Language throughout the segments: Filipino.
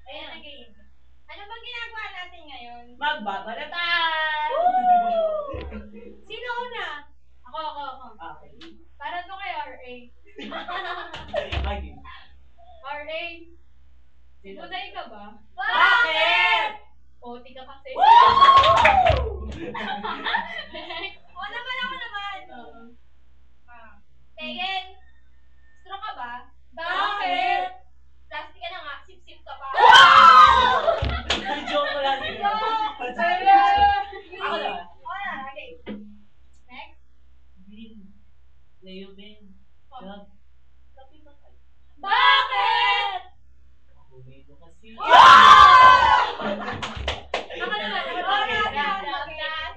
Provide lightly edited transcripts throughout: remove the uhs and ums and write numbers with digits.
Ayan ang game. Ano bang ginagawa natin ngayon? Magbabalatan! Sino una? Ako. Okay. Para to kay RA. Okay. RA. Tunay ka ba? Bakit? Oti ka kasi. Woo! O naman ako naman. Tegen, strong ka ba? Bakit? Plastic ka na nga, sip-sip ka pa. Joke ko lang yun. Ako na. Okay. Next. Bin. Leo Ben. Love. Kapi ba kayo? Bakit? Ako dito kasi. Ako naman.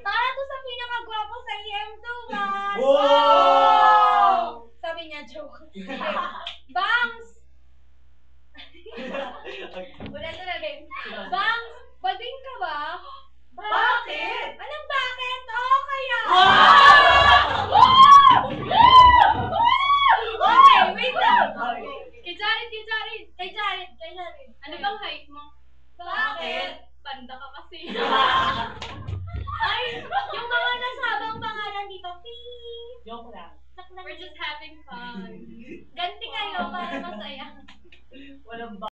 Para to sa pinakagwapo sa EM2, man. Wow! Sabi niya, joke. Bangs! Ulit na game. Bangs, bading ka ba? Bakit? Anong bakit? Oo, kaya. Okay, wait lang. Kay Jared. Ano bang height mo? Bakit? Panda ka kasi. Ay, yung mga nasabang pangalan dito, please. Joke lang. We're just having fun. Ganti kayo para masaya. Walang